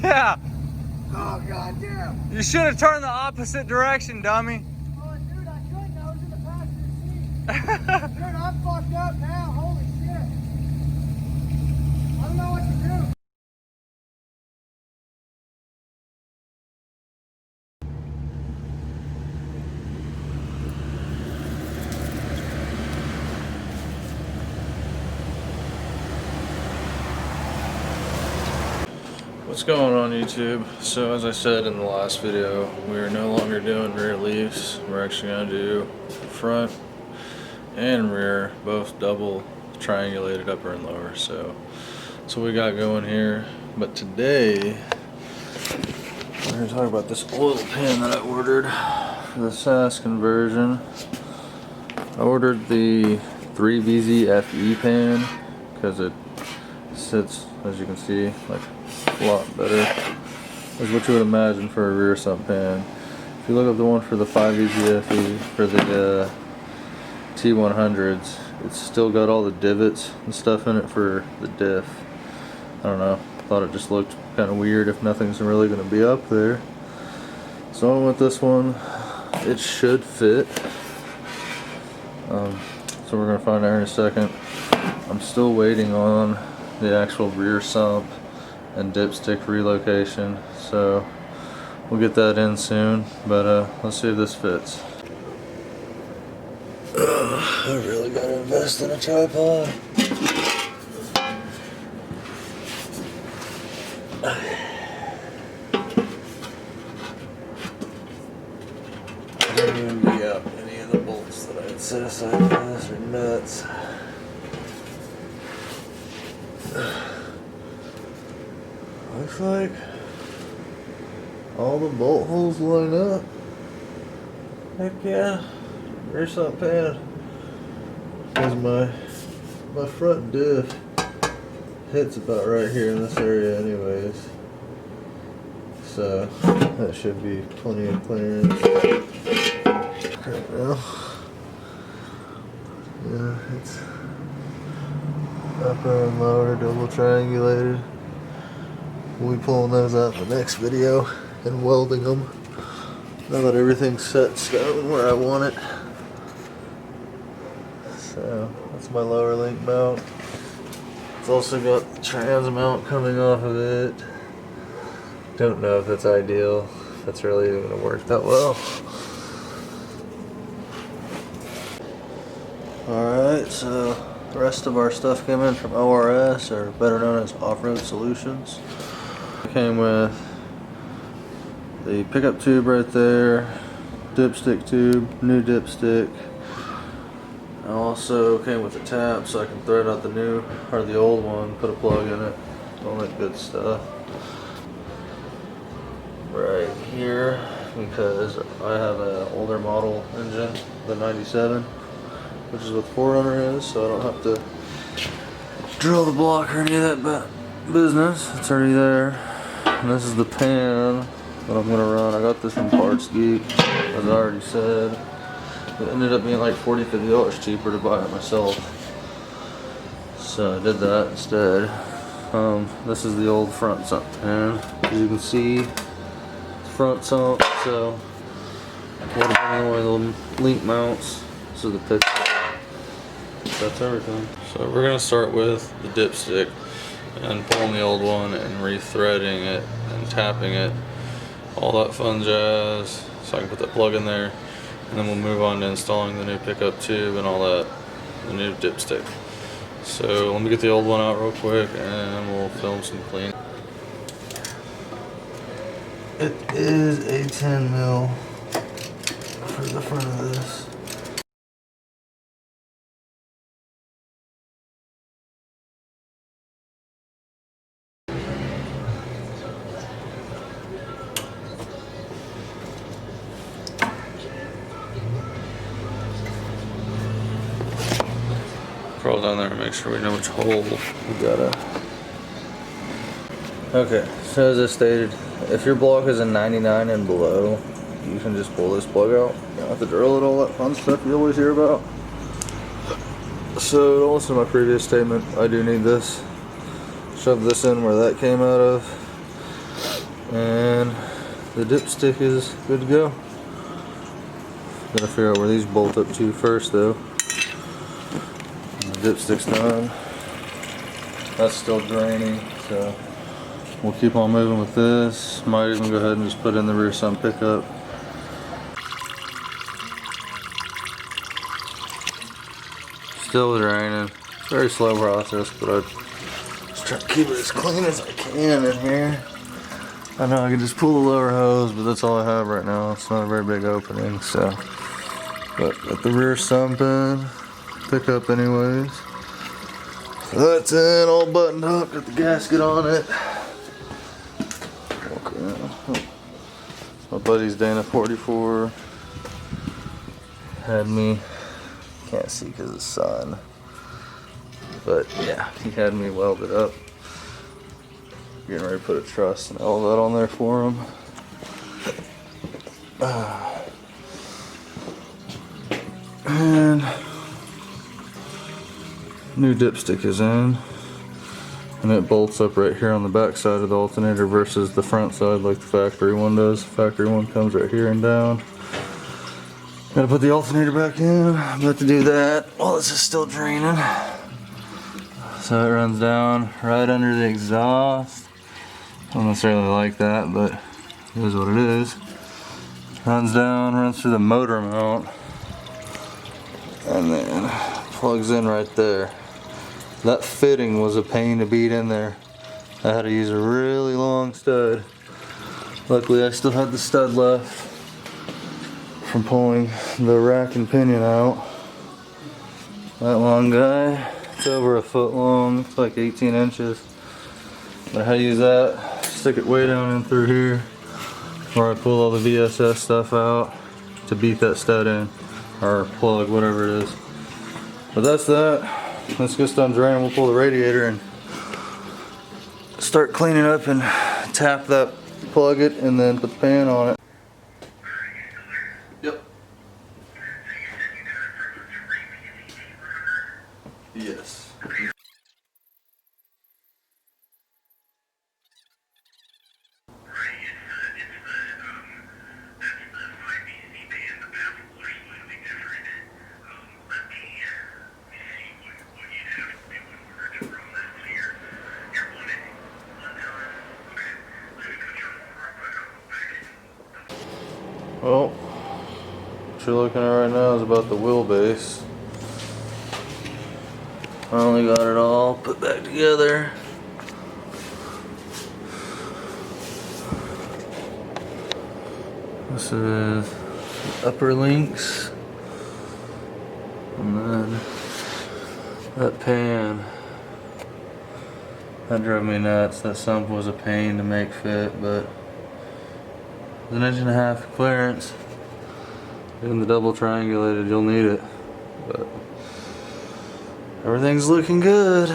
Yeah. Oh, goddamn. You should have turned the opposite direction, dummy. Oh, dude, I couldn't. I was in the passenger seat. Dude, I'm fucked up now. Holy shit. I don't know what to do. What's going on YouTube? So as I said in the last video, we are no longer doing rear leafs. We're actually going to do front and rear, both double triangulated upper and lower. So that's what we got going here. But today we're going to talk about this oil pan that I ordered for the SAS conversion. I ordered the 3VZ FE pan because it sits, as you can see, like a lot better is what you would imagine for a rear sump pan. If you look up the one for the 5VZ FE for the T100s, it's still got all the divots and stuff in it for the diff. I don't know, thought it just looked kind of weird if nothing's really going to be up there. So I went with this one. It should fit. So we're going to find out in a second. I'm still waiting on the actual rear sump and dipstick relocation, so we'll get that in soon, but let's see if this fits. I really gotta invest in a tripod. I didn't even dig out any of the bolts that I had set aside for this. They're nuts. Looks like all the bolt holes line up. Heck yeah. Rear sump pan. Because my front diff hits about right here in this area anyways. So that should be plenty of clearance right now. Yeah, it's upper and lower double triangulated. We'll be pulling those out in the next video and welding them. Now that everything's set in stone where I want it. So that's my lower link mount. It's also got the trans mount coming off of it. Don't know if that's ideal, if that's really even going to work that well. Alright, so the rest of our stuff came in from ORS, or better known as Off-Road Solutions. It came with the pickup tube right there, dipstick tube, new dipstick. I also came with a tap so I can thread out the new, or the old one, put a plug in it, all that good stuff. Right here, because I have an older model engine, the 97, which is what the 4Runner is, so I don't have to drill the block or any of that business. It's already there. And this is the pan that I'm gonna run. I got this from Parts Geek, as I already said. It ended up being like $40–50 cheaper to buy it myself, so I did that instead. This is the old front sump pan. As you can see, it's front sump, so what about one of the link mounts? This is the picture. That's everything. So we're gonna start with the dipstick and pulling the old one and rethreading it and tapping it, all that fun jazz, so I can put that plug in there, and then we'll move on to installing the new pickup tube and all that, the new dipstick. So let me get the old one out real quick and we'll film some clean. It is a 10 mil for the front of this. Crawl down there and make sure we know which hole we gotta. Okay, so as I stated, if your block is a 99 and below, you can just pull this plug out. You don't have to drill it, all that fun stuff you always hear about. So don't listen to my previous statement. I do need this. Shove this in where that came out of. And the dipstick is good to go. Gotta figure out where these bolt up to first though. And the dipstick's done. That's still draining, so we'll keep on moving with this. Might even go ahead and just put in the rear sump pickup. Still draining. Very slow process, but I just try to keep it as clean as I can in here. I know I can just pull the lower hose, but that's all I have right now. It's not a very big opening, so. But got the rear sump in, pickup anyways. So that's in, all buttoned up, got the gasket on it. Okay. My buddy's Dana 44 had me, can't see because of the sun, but yeah, he had me weld it up. Getting ready to put a truss and all that on there for him. And new dipstick is in, and it bolts up right here on the back side of the alternator versus the front side like the factory one does. The factory one comes right here and down. Gotta put the alternator back in. I'm about to do that while this is still draining. So it runs down right under the exhaust. I don't necessarily like that, but it is what it is. Runs down, runs through the motor mount, and then plugs in right there. That fitting was a pain to beat in there. I had to use a really long stud. Luckily I still had the stud left from pulling the rack and pinion out. That long guy, it's over a foot long, it's like 18 inches. But I had to use that, stick it way down in through here where I pull all the VSS stuff out to beat that stud in, or plug, whatever it is. But that's that. Let's get done draining. We'll pull the radiator and start cleaning up and tap that, plug it, and then put the pan on it. Yep. Yes. Well, what you're looking at right now is about the wheelbase. I only got it all put back together. This is the upper links, and then that pan. That drove me nuts. That sump was a pain to make fit, but it's an 1.5 inch clearance. Doing the double triangulated, you'll need it. But everything's looking good.